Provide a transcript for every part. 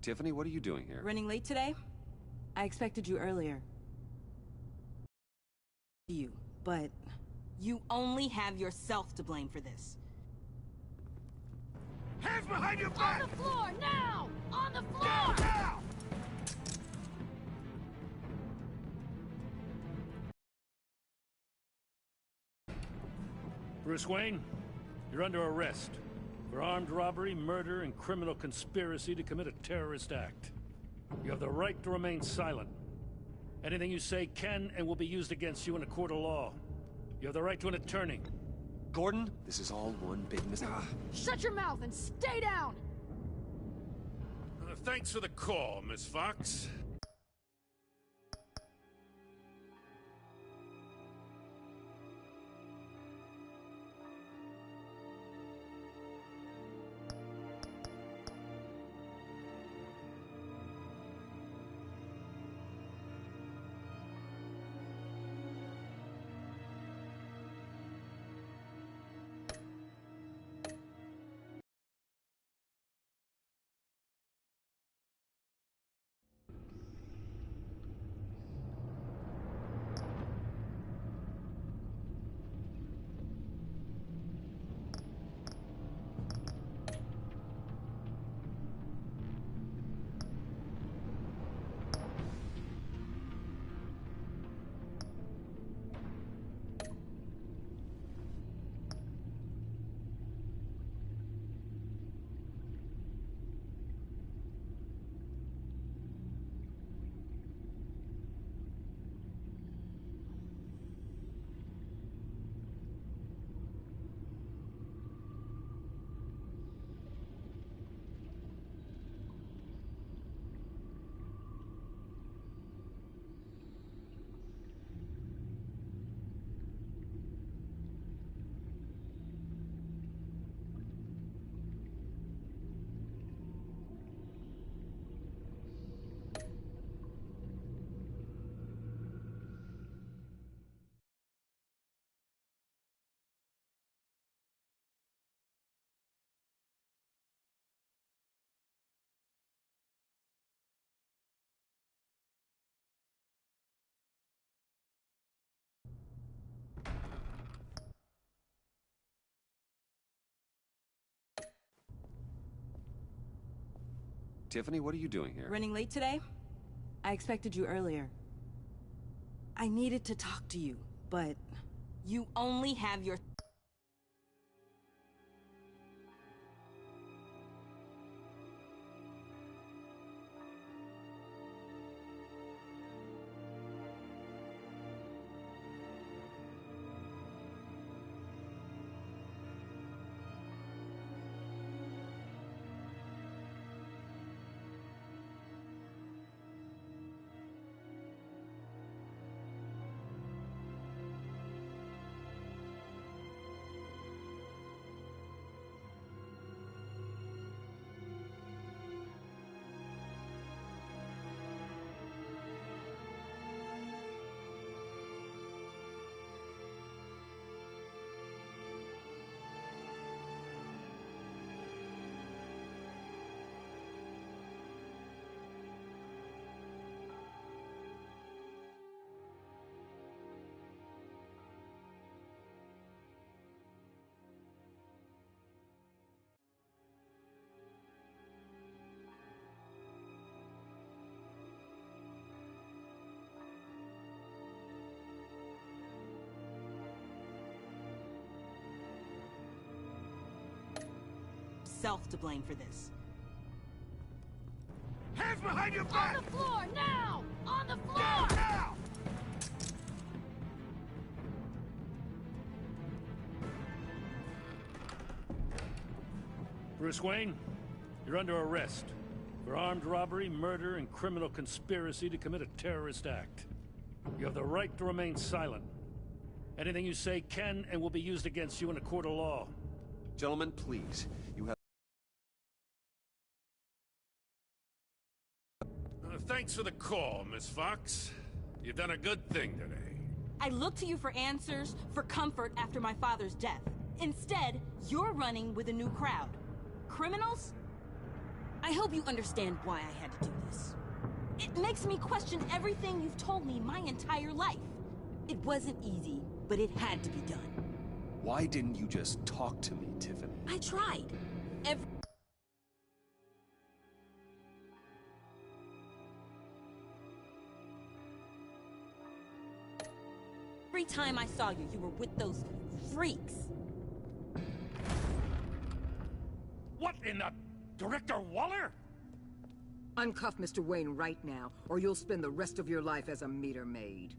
Tiffany, what are you doing here? Running late today? I expected you earlier. But you only have yourself to blame for this. Hands behind your back! On the floor, now! On the floor! Down, now! Bruce Wayne, you're under arrest for armed robbery, murder, and criminal conspiracy to commit a terrorist act. You have the right to remain silent. Anything you say can and will be used against you in a court of law. You have the right to an attorney. Gordon, this is all one big Shut your mouth and stay down! Thanks for the call, Miss Fox. Tiffany, what are you doing here? Running late today? I expected you earlier. I needed to talk to you, but you only have your... self to blame for this. Hands behind your back! On the floor, now! On the floor! Down, now! Bruce Wayne, you're under arrest for armed robbery, murder, and criminal conspiracy to commit a terrorist act. You have the right to remain silent. Anything you say can and will be used against you in a court of law. Gentlemen, please. You have... Thanks for the call, Miss Fox. You've done a good thing today. I look to you for answers, for comfort after my father's death. Instead, you're running with a new crowd. Criminals? I hope you understand why I had to do this. It makes me question everything you've told me my entire life. It wasn't easy, but it had to be done. Why didn't you just talk to me, Tiffany? I tried. Every time I saw you, you were with those freaks. What in the... Director Waller? Uncuff Mr. Wayne right now, or you'll spend the rest of your life as a meter maid.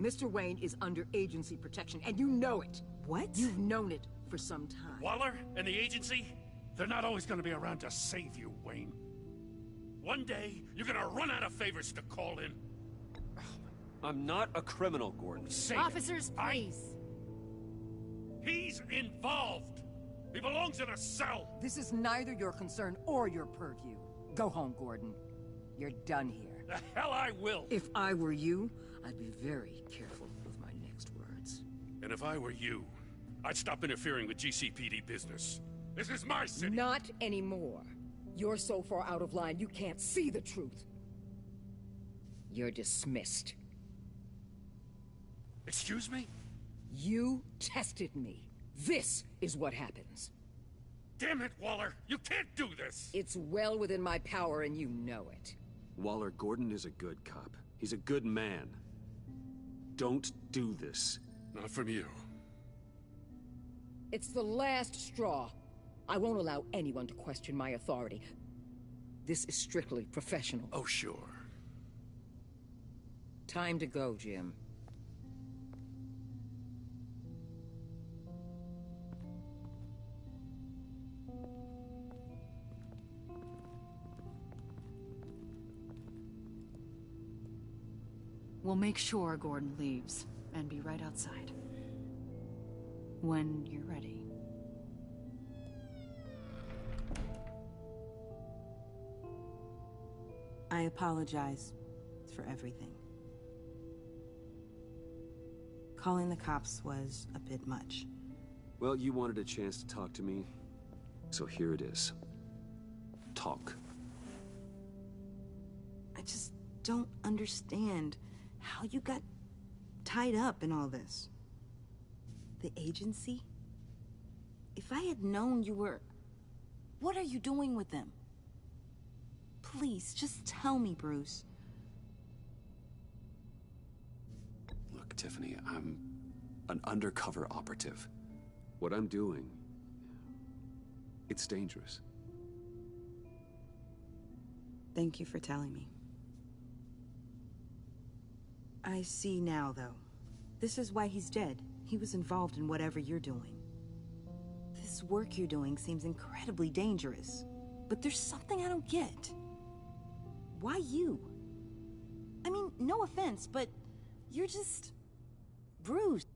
Mr. Wayne is under agency protection, and you know it. What? You've known it for some time. Waller and the agency? They're not always gonna be around to save you, Wayne. One day, you're gonna run out of favors to call in. I'm not a criminal, Gordon. Say Officers, it. please. He's involved. He belongs in a cell. This is neither your concern or your purview. Go home, Gordon. You're done here. The hell I will. If I were you, I'd be very careful with my next words. And if I were you, I'd stop interfering with GCPD business. This is my city. Not anymore. You're so far out of line, you can't see the truth. You're dismissed. Excuse me? You tested me. This is what happens. Damn it, Waller! You can't do this! It's well within my power, and you know it. Waller, Gordon is a good cop. He's a good man. Don't do this. Not from you. It's the last straw. I won't allow anyone to question my authority. This is strictly professional. Oh, sure. Time to go, Jim. We'll make sure Gordon leaves, and be right outside. When you're ready. I apologize for everything. Calling the cops was a bit much. Well, you wanted a chance to talk to me, so here it is. Talk. I just don't understand how you got tied up in all this. The agency? If I had known you were... What are you doing with them? Please, just tell me, Bruce. Look, Tiffany, I'm an undercover operative. What I'm doing, it's dangerous. Thank you for telling me. I see now, though. This is why he's dead. He was involved in whatever you're doing. This work you're doing seems incredibly dangerous. But there's something I don't get. Why you? I mean, no offense, but you're just... Bruce.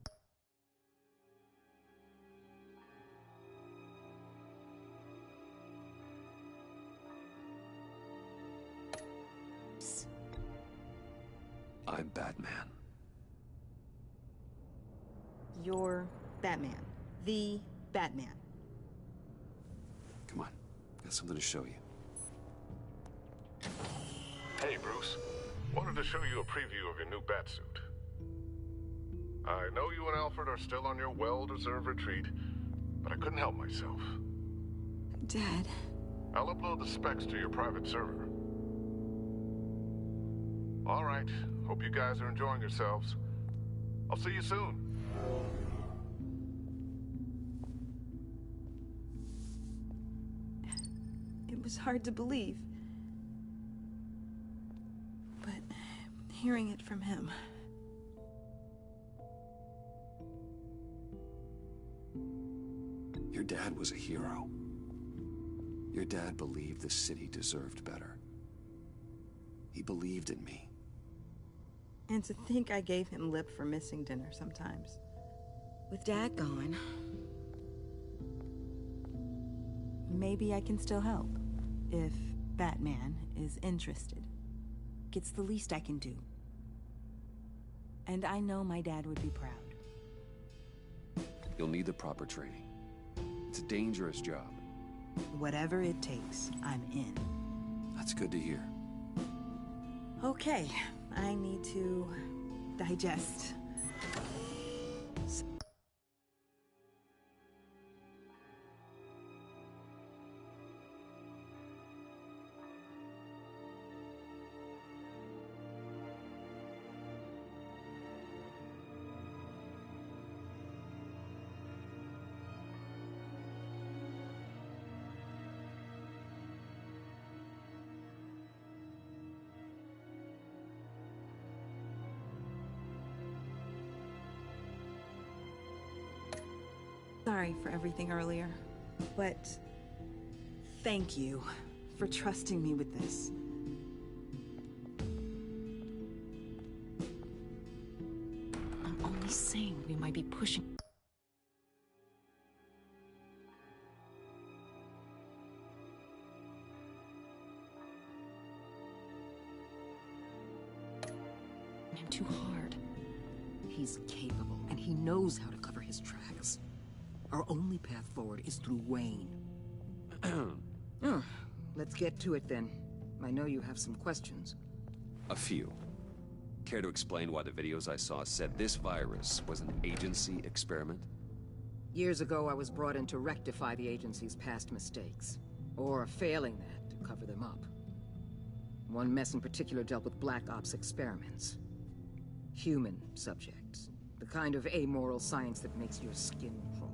I'm Batman. You're Batman. The Batman. Come on, got something to show you. Hey, Bruce. Wanted to show you a preview of your new Batsuit. I know you and Alfred are still on your well-deserved retreat, but I couldn't help myself. Dad. I'll upload the specs to your private server. All right. Hope you guys are enjoying yourselves. I'll see you soon. It was hard to believe. But hearing it from him... Your dad was a hero. Your dad believed the city deserved better. He believed in me. And to think I gave him lip for missing dinner sometimes. With Dad gone... Maybe I can still help. If Batman is interested. It's the least I can do. And I know my dad would be proud. You'll need the proper training. It's a dangerous job. Whatever it takes, I'm in. That's good to hear. Okay, I need to digest. Sorry for everything earlier, but thank you for trusting me with this. I'm only saying we might be pushing... him too hard. He's capable, and he knows how to cover his tracks. Our only path forward is through Wayne. Let's get to it then. I know you have some questions. A few. Care to explain why the videos I saw said this virus was an agency experiment? Years ago, I was brought in to rectify the agency's past mistakes. Or failing that, to cover them up. One mess in particular dealt with Black Ops experiments. Human subjects. The kind of amoral science that makes your skin crawl.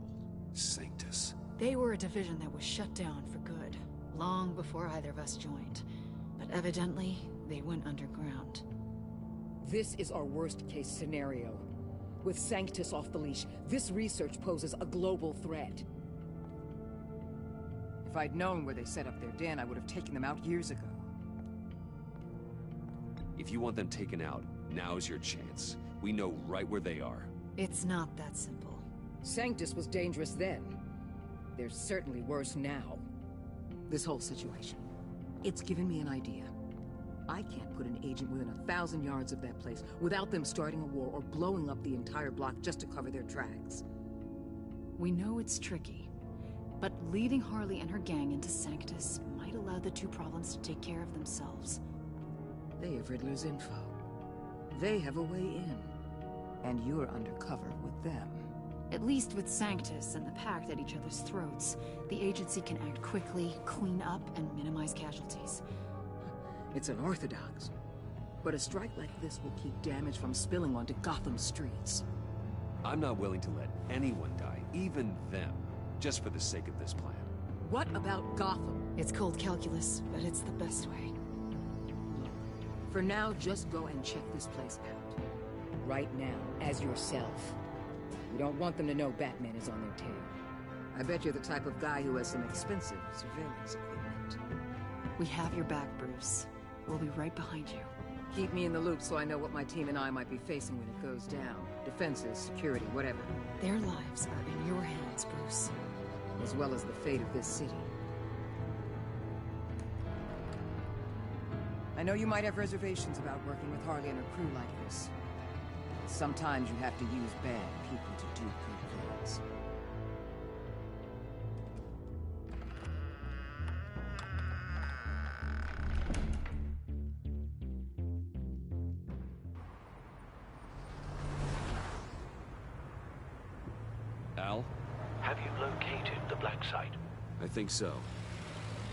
Sanctus. They were a division that was shut down for good, long before either of us joined. But evidently, they went underground. This is our worst-case scenario. With Sanctus off the leash, this research poses a global threat. If I'd known where they set up their den, I would have taken them out years ago. If you want them taken out, now's your chance. We know right where they are. It's not that simple. Sanctus was dangerous then. They're certainly worse now. This whole situation, it's given me an idea. I can't put an agent within 1,000 yards of that place without them starting a war or blowing up the entire block just to cover their tracks. We know it's tricky, but leading Harley and her gang into Sanctus might allow the two problems to take care of themselves. They have Riddler's info. They have a way in. And you're undercover with them. At least with Sanctus and the Pact at each other's throats, the agency can act quickly, clean up, and minimize casualties. It's unorthodox. But a strike like this will keep damage from spilling onto Gotham streets. I'm not willing to let anyone die, even them, just for the sake of this plan. What about Gotham? It's cold calculus, but it's the best way. For now, just go and check this place out. Right now, as yourself. We don't want them to know Batman is on their tail. I bet you're the type of guy who has some expensive surveillance equipment. We have your back, Bruce. We'll be right behind you. Keep me in the loop so I know what my team and I might be facing when it goes down. Defenses, security, whatever. Their lives are in your hands, Bruce. As well as the fate of this city. I know you might have reservations about working with Harley and her crew like this. Sometimes you have to use bad people to do good things. Al? Have you located the black site? I think so.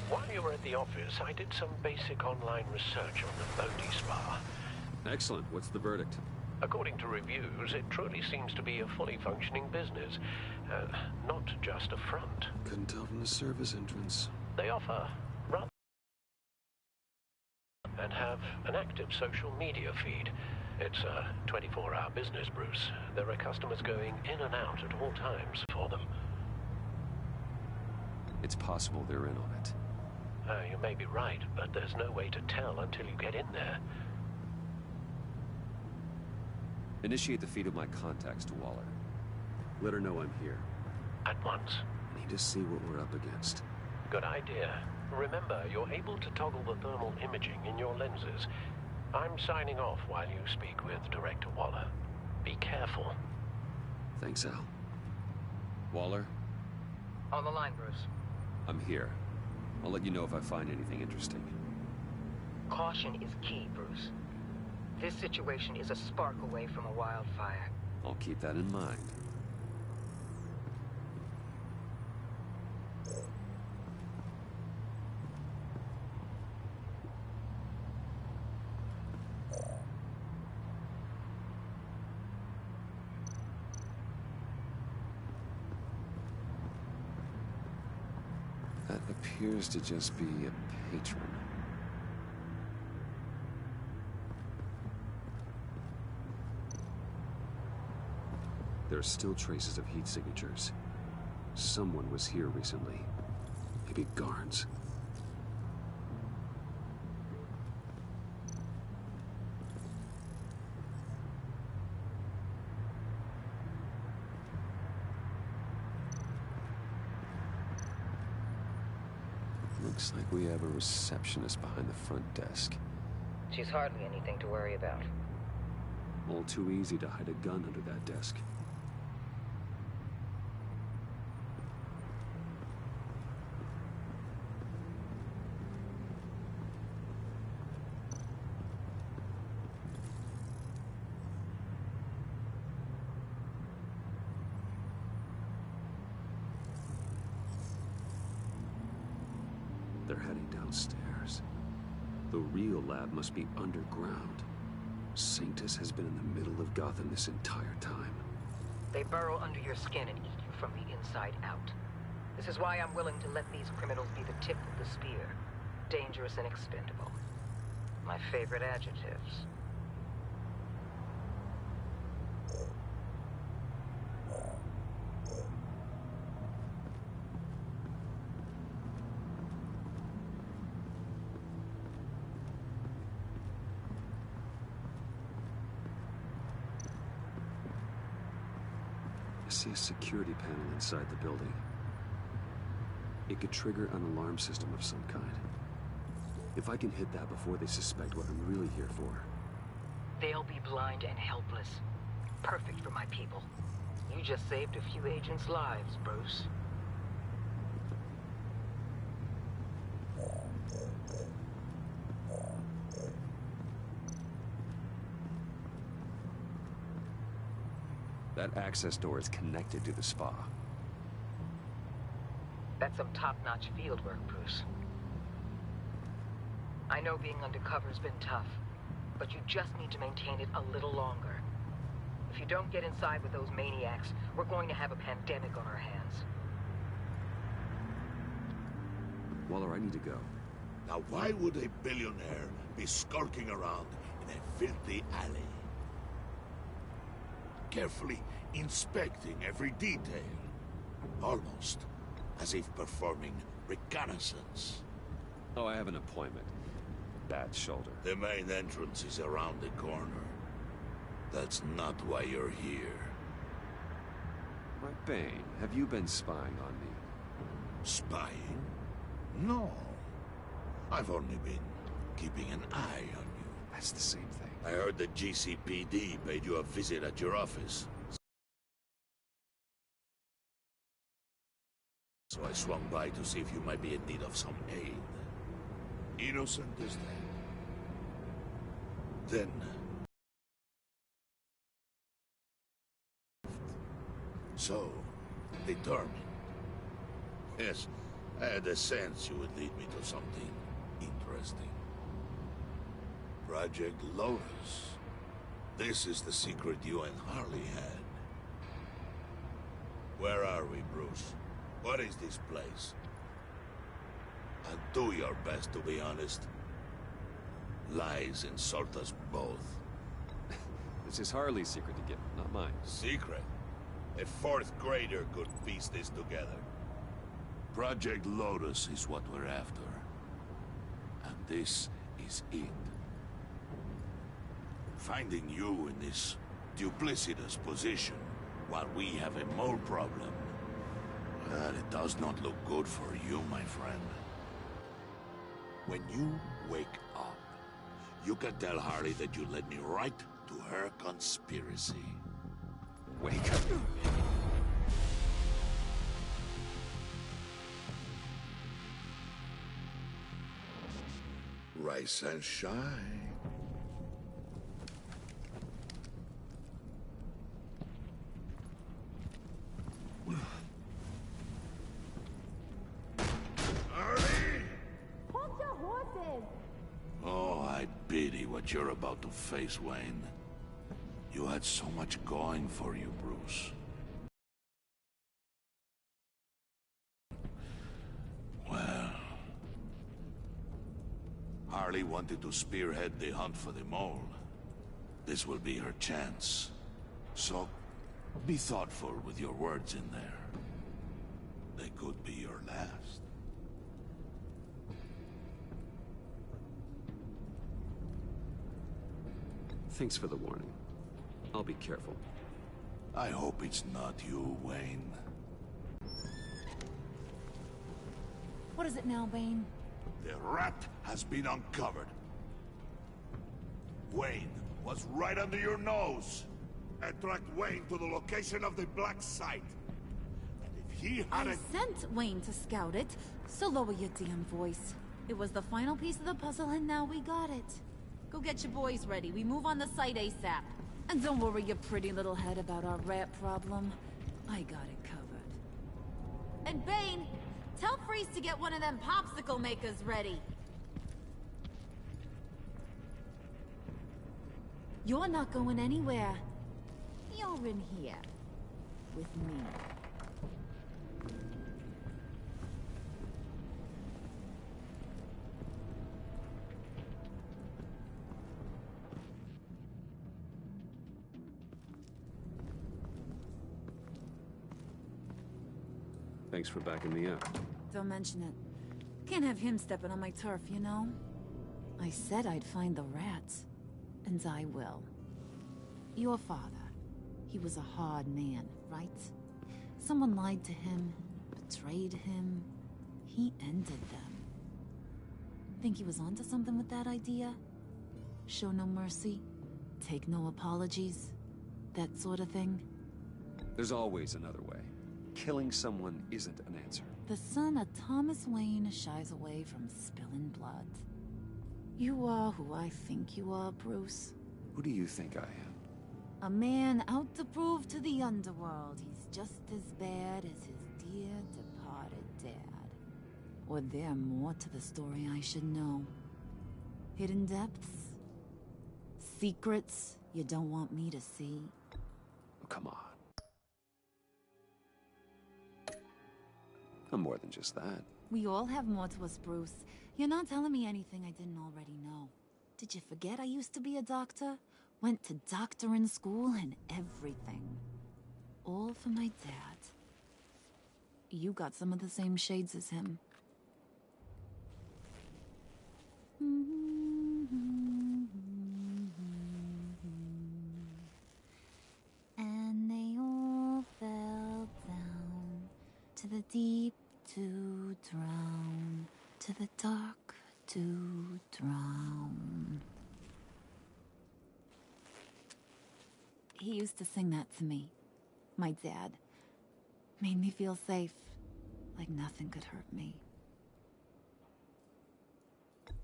While you were at the office, I did some basic online research on the Bodhi Spa. Excellent. What's the verdict? According to reviews, it truly seems to be a fully functioning business. Not just a front. Couldn't tell from the service entrance. They offer rather and have an active social media feed. It's a 24-hour business, Bruce. There are customers going in and out at all times for them. It's possible they're in on it. You may be right, but there's no way to tell until you get in there. Initiate the feed of my contacts to Waller. Let her know I'm here. At once. Need to see what we're up against. Good idea. Remember, you're able to toggle the thermal imaging in your lenses. I'm signing off while you speak with Director Waller. Be careful. Thanks, Al. Waller? On the line, Bruce. I'm here. I'll let you know if I find anything interesting. Caution is key, Bruce. This situation is a spark away from a wildfire. I'll keep that in mind. That appears to just be a patron. There are still traces of heat signatures. Someone was here recently. Maybe Garns. Looks like we have a receptionist behind the front desk. She's hardly anything to worry about. All too easy to hide a gun under that desk. They're heading downstairs. The real lab must be underground. Sanctus has been in the middle of Gotham this entire time. They burrow under your skin and eat you from the inside out. This is why I'm willing to let these criminals be the tip of the spear. Dangerous and expendable. My favorite adjectives. I see a security panel inside the building. It could trigger an alarm system of some kind. If I can hit that before they suspect what I'm really here for. They'll be blind and helpless. Perfect for my people. You just saved a few agents' lives, Bruce. That access door is connected to the spa. That's some top-notch field work, Bruce. I know being undercover's been tough, but you just need to maintain it a little longer. If you don't get inside with those maniacs, we're going to have a pandemic on our hands. Waller, I need to go. Now why would a billionaire be skulking around in a filthy alley? Carefully inspecting every detail. Almost as if performing reconnaissance. Oh, I have an appointment. Bad shoulder. The main entrance is around the corner. That's not why you're here. My Bane, have you been spying on me? Spying? No. I've only been keeping an eye on you. That's the same thing. I heard the GCPD paid you a visit at your office. So I swung by to see if you might be in need of some aid. Innocent as that. Then... so, determined. Yes, I had a sense you would lead me to something interesting. Project Lotus. This is the secret you and Harley had. Where are we, Bruce? What is this place? And do your best to be honest. Lies insult us both. This is Harley's secret to get, not mine. Secret? A fourth grader could piece this together. Project Lotus is what we're after. And this is it. Finding you in this duplicitous position while we have a mole problem. Well, it does not look good for you, my friend. When you wake up, you can tell Harley that you led me right to her conspiracy. Wake up. rise and shine. Hold your horses! Oh, I pity what you're about to face, Wayne. You had so much going for you, Bruce. Well... Harley wanted to spearhead the hunt for the mole. This will be her chance. So, be thoughtful with your words in there. They could be your last. Thanks for the warning. I'll be careful. I hope it's not you, Wayne. What is it now, Bane? The rat has been uncovered. Wayne was right under your nose. I tracked Wayne to the location of the black site. And if he had I sent Wayne to scout it, so lower your damn voice. It was the final piece of the puzzle and now we got it. Go get your boys ready. We move on the site ASAP. And don't worry your pretty little head about our rat problem. I got it covered. And Bane, tell Freeze to get one of them popsicle makers ready. You're not going anywhere. You're in here. With me. Thanks for backing me up. Don't mention it. Can't have him stepping on my turf, you know? I said I'd find the rats. And I will. Your father. He was a hard man, right? Someone lied to him, betrayed him. He ended them. Think he was onto something with that idea? Show no mercy? Take no apologies? That sort of thing? There's always another way. Killing someone isn't an answer. The son of Thomas Wayne shies away from spilling blood. You are who I think you are, Bruce. Who do you think I am? A man out to prove to the underworld he's just as bad as his dear departed dad. Or there more to the story I should know. Hidden depths? Secrets you don't want me to see? Oh, come on. I'm more than just that. We all have more to us, Bruce. You're not telling me anything I didn't already know. Did you forget I used to be a doctor? Went to doctoring school and everything. All for my dad. You got some of the same shades as him. And they all fell down to the deep to drown, to the dark to drown. He used to sing that to me. My dad. Made me feel safe. Like nothing could hurt me.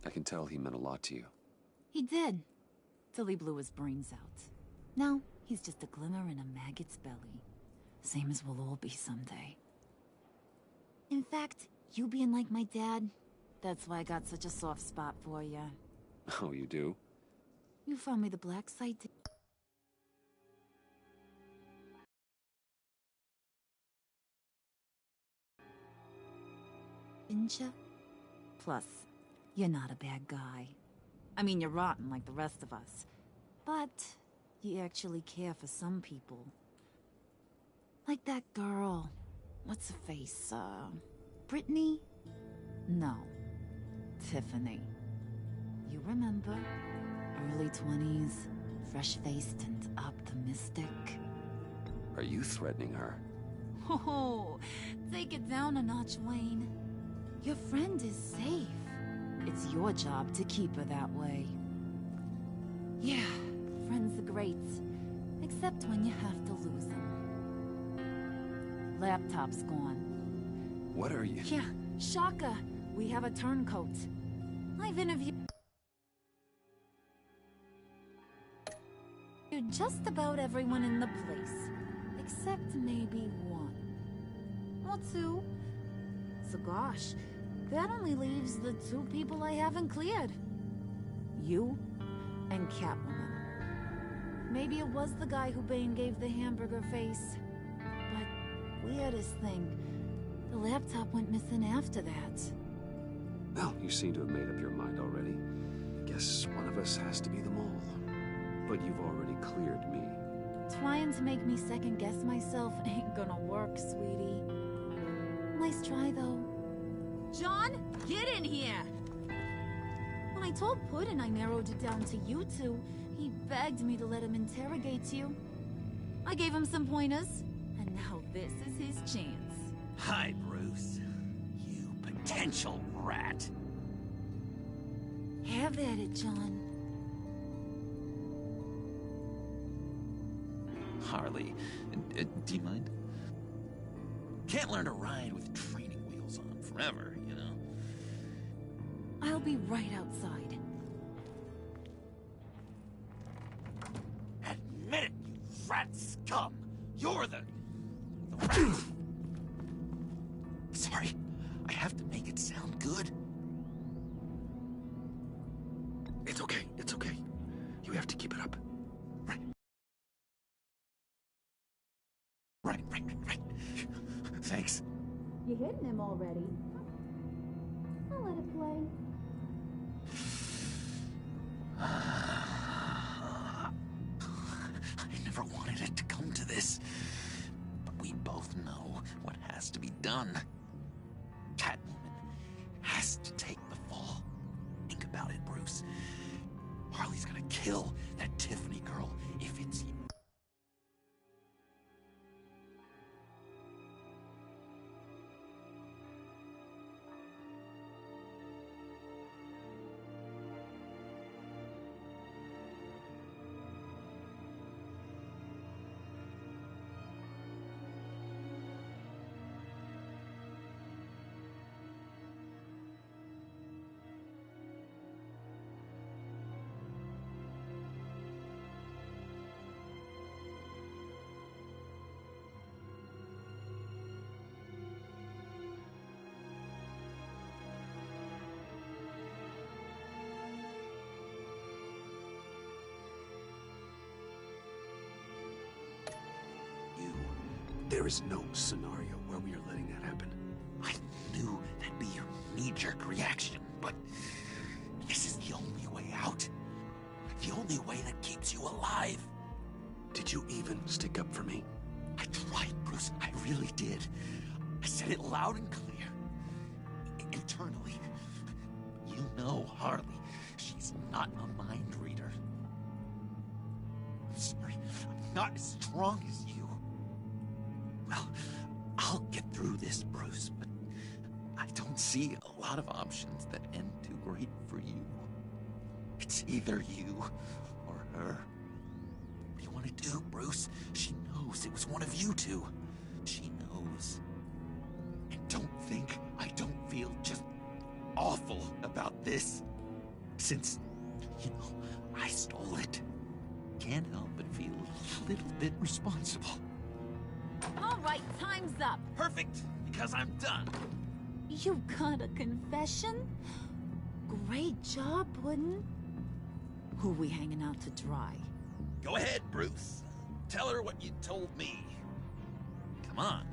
I can tell he meant a lot to you. He did. Till he blew his brains out. Now, he's just a glimmer in a maggot's belly. Same as we'll all be someday. In fact, you being like my dad, that's why I got such a soft spot for you. Oh, you do? You found me the black site. Didn't ya? Plus, you're not a bad guy. I mean, you're rotten like the rest of us. But you actually care for some people. Like that girl. What's her face? Brittany? No. Tiffany. You remember? Early 20s, fresh-faced and optimistic. Are you threatening her? Oh, take it down a notch, Wayne. Your friend is safe. It's your job to keep her that way. Yeah, friends are great. Except when you have to lose them. Laptop's gone. What are you... Yeah, shocker. We have a turncoat. I've interviewed... just about everyone in the place. Except maybe one. Or two. So gosh, that only leaves the two people I haven't cleared. You and Catwoman. Maybe it was the guy who Bane gave the hamburger face. But weirdest thing, the laptop went missing after that. Well, you seem to have made up your mind already. Guess one of us has to be the mole. But you've already cleared me. Trying to make me second-guess myself ain't gonna work, sweetie. Nice try, though. John, get in here! When I told Puddin' I narrowed it down to you two, he begged me to let him interrogate you. I gave him some pointers, and now this is his chance. Hi, Bruce. You potential rat. Have at it, John. Harley, do you mind? Can't learn to ride with training wheels on forever, you know? I'll be right outside. Admit it, you rat scum! You're the rat! Sorry, I have to make it sound good. It's okay, it's okay. You have to keep it up. Right. Thanks. You hitting him already? I'll let it play. I never wanted it to come to this. But we both know what has to be done. Catwoman has to take the fall. Think about it, Bruce. Harley's gonna kill that Tiffany girl if it's you. There is no scenario where we are letting that happen. I knew that'd be your knee-jerk reaction, but this is the only way out. The only way that keeps you alive. Did you even stick up for me? I tried, Bruce. I really did. I said it loud and clear. Internally. You know Harley. She's not a mind reader. I'm sorry. I'm not as strong as you. Well, I'll get through this, Bruce, but I don't see a lot of options that end too great for you. It's either you or her. What do you want to do, Bruce? She knows it was one of you two. She knows. And don't think I don't feel just awful about this. Since, you know, I stole it. Can't help but feel a little bit responsible. All right, time's up. Perfect, because I'm done. You got a confession? Great job, Puddin'. Who we hanging out to dry? Go ahead, Bruce. Tell her what you told me. Come on.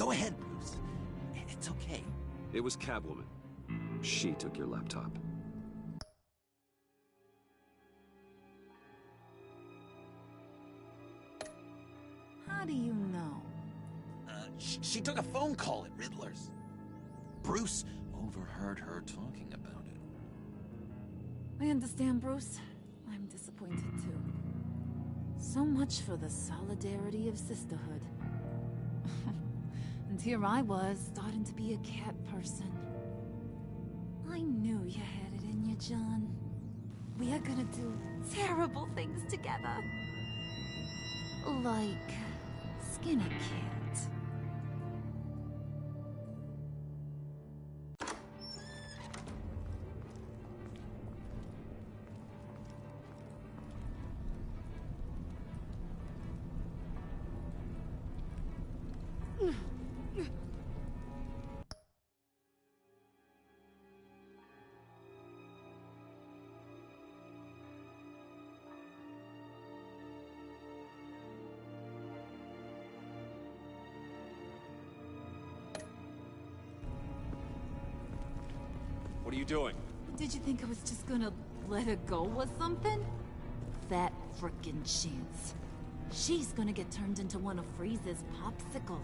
Go ahead, Bruce. It's okay. It was Catwoman. She took your laptop. How do you know? She took a phone call at Riddler's. Bruce overheard her talking about it. I understand, Bruce. I'm disappointed too. So much for the solidarity of sisterhood. And here I was, starting to be a cat person. I knew you had it in you, John. We are gonna do terrible things together. Like skin a cat. What are you doing? Did you think I was just gonna let her go or something? That frickin' chance. She's gonna get turned into one of Freeze's popsicles.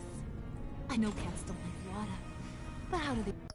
I know cats don't like water, but how do they...